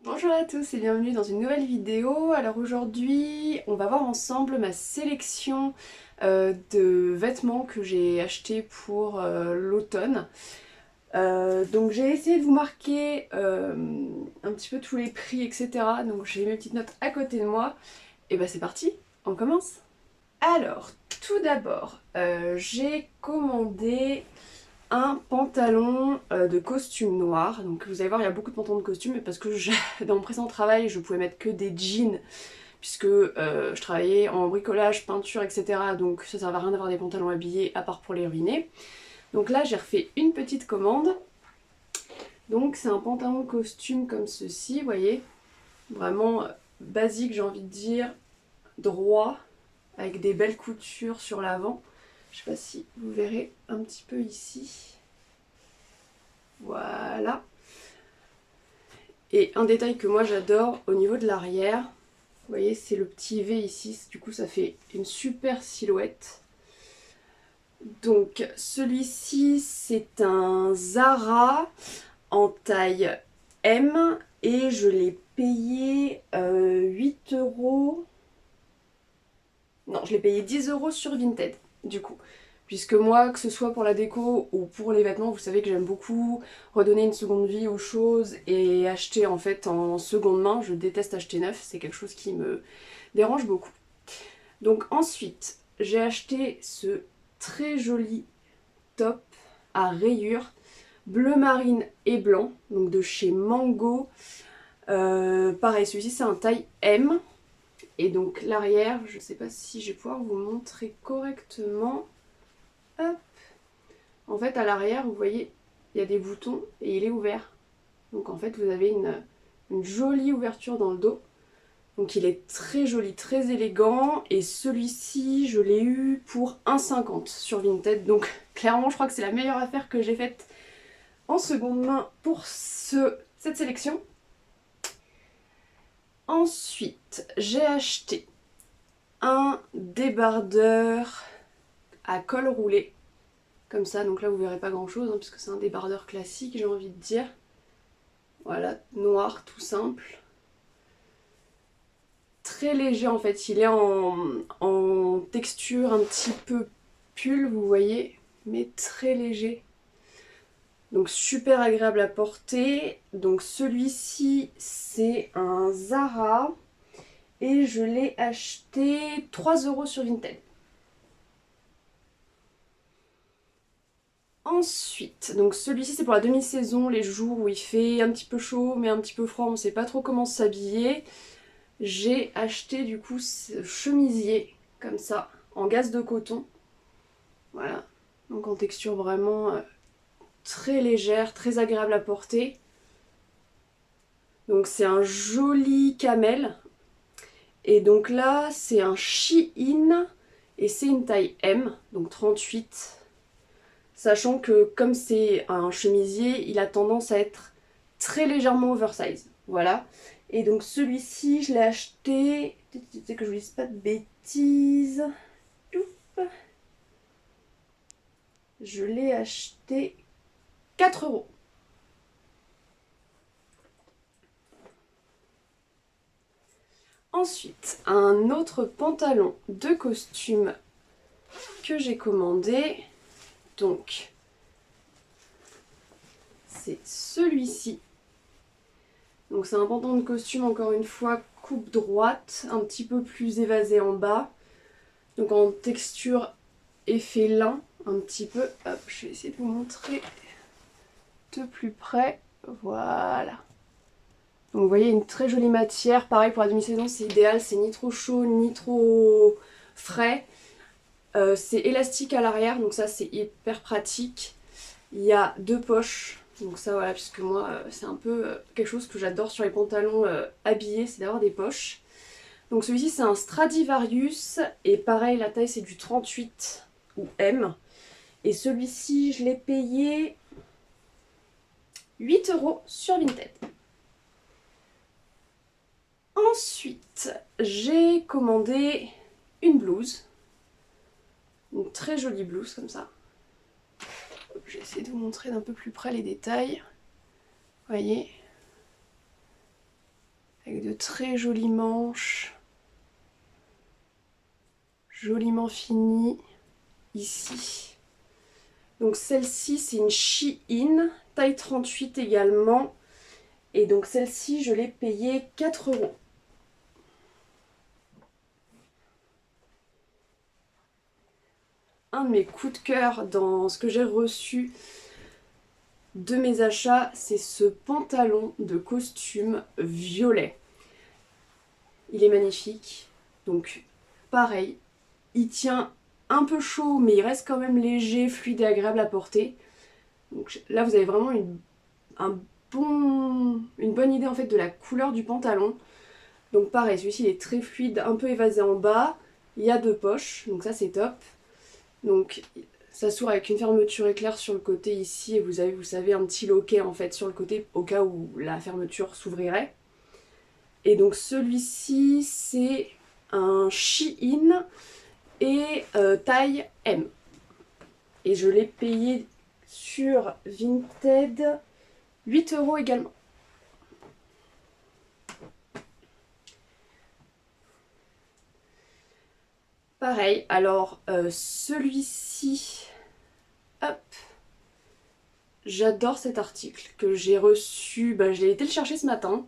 Bonjour à tous et bienvenue dans une nouvelle vidéo. Alors aujourd'hui, on va voir ensemble ma sélection de vêtements que j'ai achetés pour l'automne. Donc j'ai essayé de vous marquer un petit peu tous les prix, etc. Donc j'ai mes petites notes à côté de moi. Et bah c'est parti, on commence. Alors, tout d'abord, j'ai commandé un pantalon de costume noir. Donc vous allez voir, il y a beaucoup de pantalons de costume, mais parce que dans mon précédent travail, je pouvais mettre que des jeans, puisque je travaillais en bricolage, peinture, etc. Donc ça servait à rien d'avoir des pantalons habillés, à part pour les ruiner. Donc là, j'ai refait une petite commande. Donc c'est un pantalon costume comme ceci, vous voyez. Vraiment basique, j'ai envie de dire, droit, avec des belles coutures sur l'avant. Je sais pas si vous verrez un petit peu ici. Voilà. Et un détail que moi j'adore au niveau de l'arrière, vous voyez c'est le petit V ici, du coup ça fait une super silhouette. Donc celui-ci c'est un Zara en taille M et je l'ai payé 8 euros. Non, je l'ai payé 10 euros sur Vinted du coup. Puisque moi, que ce soit pour la déco ou pour les vêtements, vous savez que j'aime beaucoup redonner une seconde vie aux choses et acheter en fait en seconde main. Je déteste acheter neuf, c'est quelque chose qui me dérange beaucoup. Donc ensuite, j'ai acheté ce très joli top à rayures bleu marine et blanc, donc de chez Mango. Pareil, celui-ci c'est un taille M. Et donc l'arrière, je ne sais pas si je vais pouvoir vous montrer correctement. Hop. En fait, à l'arrière, vous voyez, il y a des boutons et il est ouvert. Donc en fait, vous avez une jolie ouverture dans le dos. Donc il est très joli, très élégant. Et celui-ci, je l'ai eu pour 1,50 sur Vinted. Donc clairement, je crois que c'est la meilleure affaire que j'ai faite en seconde main pour cette sélection. Ensuite, j'ai acheté un débardeur à col roulé. Comme ça, donc là vous verrez pas grand chose, hein, puisque c'est un débardeur classique, j'ai envie de dire. Voilà, noir, tout simple. Très léger en fait, il est en texture un petit peu pull, vous voyez, mais très léger. Donc super agréable à porter. Donc celui-ci, c'est un Zara et je l'ai acheté 3 euros sur Vinted. Ensuite, donc celui-ci c'est pour la demi-saison, les jours où il fait un petit peu chaud mais un petit peu froid, on ne sait pas trop comment s'habiller. J'ai acheté du coup ce chemisier comme ça, en gaze de coton. Voilà, donc en texture vraiment très légère, très agréable à porter. Donc c'est un joli camel. Et donc là c'est un Shein et c'est une taille M, donc 38. Sachant que comme c'est un chemisier, il a tendance à être très légèrement oversize. Voilà. Et donc celui-ci, je l'ai acheté, que je ne dise pas de bêtises. Je l'ai acheté 4 euros. Ensuite, un autre pantalon de costume que j'ai commandé. Donc, c'est celui-ci. Donc c'est un pantalon de costume, encore une fois, coupe droite, un petit peu plus évasé en bas. Donc en texture effet lin, un petit peu. Hop, je vais essayer de vous montrer de plus près. Voilà. Donc vous voyez, une très jolie matière. Pareil pour la demi-saison, c'est idéal, c'est ni trop chaud, ni trop frais. C'est élastique à l'arrière, donc ça c'est hyper pratique. Il y a 2 poches. Donc ça voilà, puisque moi c'est un peu quelque chose que j'adore sur les pantalons habillés, c'est d'avoir des poches. Donc celui-ci c'est un Stradivarius et pareil la taille c'est du 38 ou M. Et celui-ci je l'ai payé 8 euros sur Vinted. Ensuite j'ai commandé une blouse. Une très jolie blouse comme ça. Je vais essayer de vous montrer d'un peu plus près les détails. Vous voyez. avec de très jolies manches, joliment finies ici. Donc celle-ci c'est une Shein, taille 38 également. Et donc celle-ci je l'ai payée 4 €. Un de mes coups de cœur dans ce que j'ai reçu de mes achats, c'est ce pantalon de costume violet. Il est magnifique. Donc pareil, il tient un peu chaud mais il reste quand même léger, fluide et agréable à porter. Donc là vous avez vraiment une bonne idée en fait de la couleur du pantalon. Donc pareil, celui-ci il est très fluide, un peu évasé en bas. Il y a 2 poches, donc ça c'est top. Donc ça s'ouvre avec une fermeture éclair sur le côté ici et vous avez, vous savez, un petit loquet en fait sur le côté au cas où la fermeture s'ouvrirait. Et donc celui-ci c'est un Shein et taille M. Et je l'ai payé sur Vinted 8 € également. Pareil, alors celui-ci, hop, j'adore cet article que j'ai reçu, je l'ai téléchargé ce matin.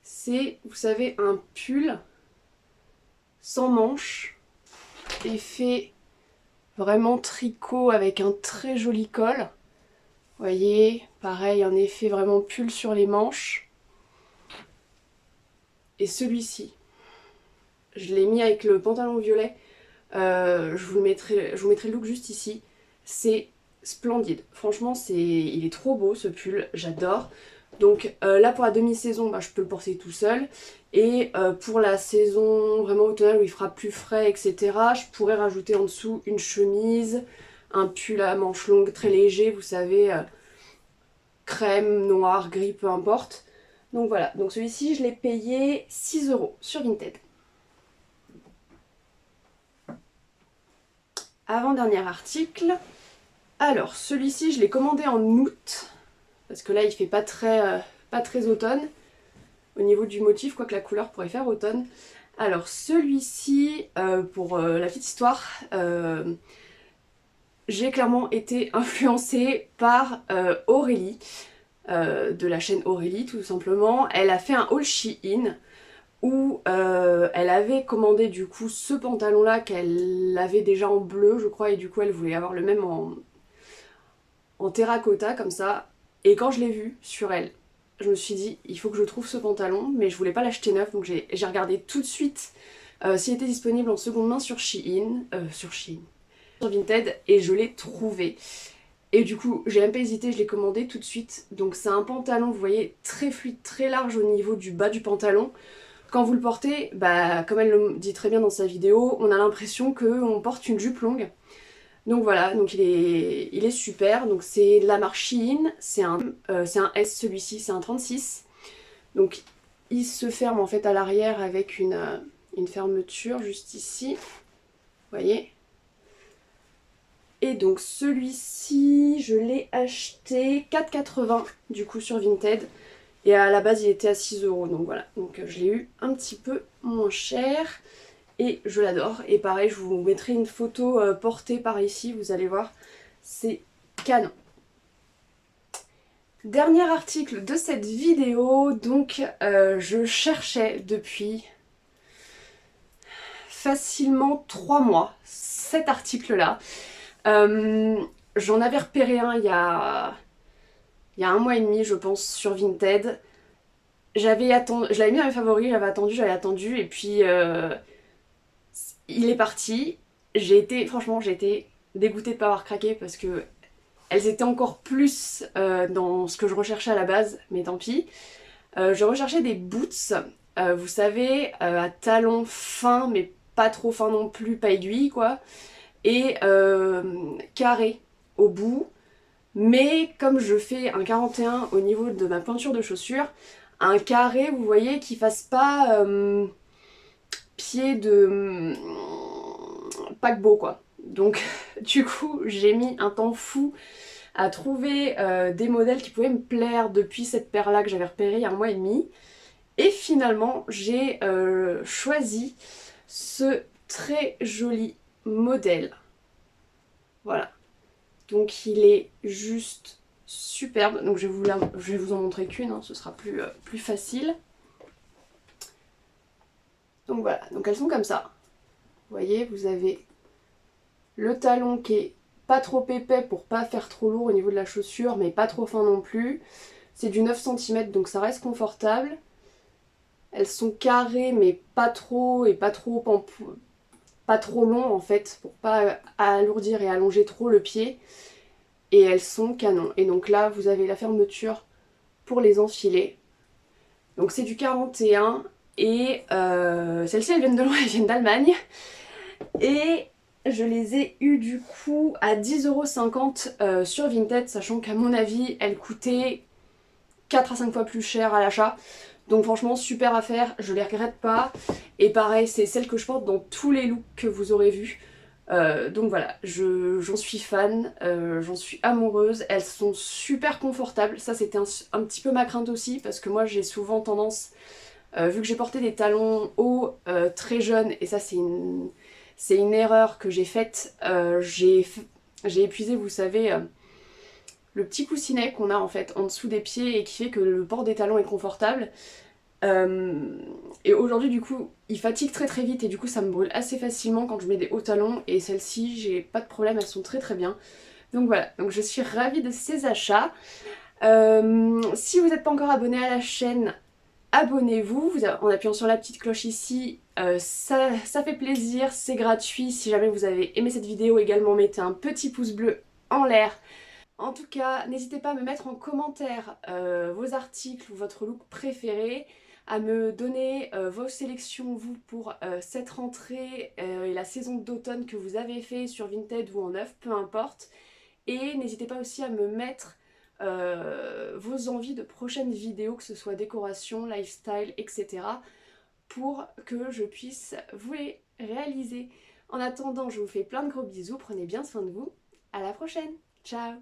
C'est, vous savez, un pull sans manches, effet vraiment tricot avec un très joli col. Vous voyez, pareil, un effet vraiment pull sur les manches. Et celui-ci, je l'ai mis avec le pantalon violet. Je vous mettrai le look juste ici. C'est splendide. Franchement, il est trop beau ce pull. J'adore. Donc là, pour la demi-saison, je peux le porter tout seul. Et pour la saison vraiment automnale où il fera plus frais, etc., je pourrais rajouter en dessous une chemise, un pull à manches longues très léger, vous savez, crème, noir, gris, peu importe. Donc voilà, donc celui-ci je l'ai payé 6 € sur Vinted. Avant-dernier article. Alors celui-ci je l'ai commandé en août, parce que là il fait pas très automne au niveau du motif, quoique la couleur pourrait faire automne. Alors celui-ci, pour la petite histoire, j'ai clairement été influencée par Aurélie, de la chaîne Aurélie tout simplement. Elle a fait un haul Shein où elle avait commandé du coup ce pantalon là qu'elle avait déjà en bleu je crois, et du coup elle voulait avoir le même en terracotta comme ça. Et quand je l'ai vu sur elle, je me suis dit il faut que je trouve ce pantalon, mais je voulais pas l'acheter neuf, donc j'ai regardé tout de suite s'il était disponible en seconde main sur Shein, sur Vinted, et je l'ai trouvé. Et du coup, j'ai même pas hésité, je l'ai commandé tout de suite. Donc c'est un pantalon, vous voyez, très fluide, très large au niveau du bas du pantalon. Quand vous le portez, comme elle le dit très bien dans sa vidéo, on a l'impression qu'on porte une jupe longue. Donc voilà, donc il est super. Donc c'est de la marque Shein, c'est un S celui-ci, c'est un 36. Donc il se ferme en fait à l'arrière avec une fermeture juste ici. Vous voyez ? Et donc celui-ci, je l'ai acheté 4,80 du coup sur Vinted. Et à la base il était à 6 €, donc voilà. Donc je l'ai eu un petit peu moins cher. Et je l'adore. Et pareil, je vous mettrai une photo portée par ici, vous allez voir. C'est canon. Dernier article de cette vidéo. Donc je cherchais depuis facilement 3 mois cet article-là. J'en avais repéré un il y a 1 mois et demi je pense sur Vinted. Je l'avais mis dans mes favoris, j'avais attendu et puis il est parti. Franchement j'ai été dégoûtée de ne pas avoir craqué parce que elles étaient encore plus dans ce que je recherchais à la base, mais tant pis. Je recherchais des boots, vous savez, à talons fins mais pas trop fins non plus, pas aiguilles quoi. Et carré au bout, mais comme je fais un 41 au niveau de ma pointure de chaussure, un carré, vous voyez, qui fasse pas pied de paquebot quoi. Donc du coup j'ai mis un temps fou à trouver des modèles qui pouvaient me plaire depuis cette paire-là que j'avais repérée il y a 1 mois et demi. Et finalement, j'ai choisi ce très joli modèle. Voilà. Donc il est juste superbe. Donc je vais vous en montrer qu'une, hein, ce sera plus facile. Donc voilà, donc elles sont comme ça. Vous voyez, vous avez le talon qui est pas trop épais pour pas faire trop lourd au niveau de la chaussure, mais pas trop fin non plus. C'est du 9 cm, donc ça reste confortable. Elles sont carrées, mais pas trop, et pas trop long en fait, pour pas alourdir et allonger trop le pied. Et elles sont canon. Et donc là, vous avez la fermeture pour les enfiler. Donc c'est du 41 et celles-ci elles viennent de loin, elles viennent d'Allemagne. Et je les ai eues du coup à 10,50 € sur Vinted, sachant qu'à mon avis elles coûtaient 4 à 5 fois plus cher à l'achat. Donc franchement super affaire, je les regrette pas. Et pareil, c'est celle que je porte dans tous les looks que vous aurez vus. Donc voilà, j'en suis fan, j'en suis amoureuse, elles sont super confortables. Ça c'était un petit peu ma crainte aussi, parce que moi j'ai souvent tendance, vu que j'ai porté des talons hauts très jeunes, et ça c'est une erreur que j'ai faite, j'ai épuisé, vous savez, le petit coussinet qu'on a en fait en dessous des pieds et qui fait que le port des talons est confortable. Et aujourd'hui du coup il fatigue très très vite et du coup ça me brûle assez facilement quand je mets des hauts talons, et celles-ci j'ai pas de problème, elles sont très très bien. Donc voilà, donc je suis ravie de ces achats. Si vous n'êtes pas encore abonné à la chaîne, abonnez-vous en appuyant sur la petite cloche ici, ça fait plaisir, c'est gratuit. Si jamais vous avez aimé cette vidéo également, mettez un petit pouce bleu en l'air. En tout cas, n'hésitez pas à me mettre en commentaire vos articles ou votre look préféré, à me donner vos sélections, vous, pour cette rentrée et la saison d'automne que vous avez fait sur Vinted ou en neuf, peu importe. Et n'hésitez pas aussi à me mettre vos envies de prochaines vidéos, que ce soit décoration, lifestyle, etc., pour que je puisse vous les réaliser. En attendant, je vous fais plein de gros bisous, prenez bien soin de vous, à la prochaine, ciao!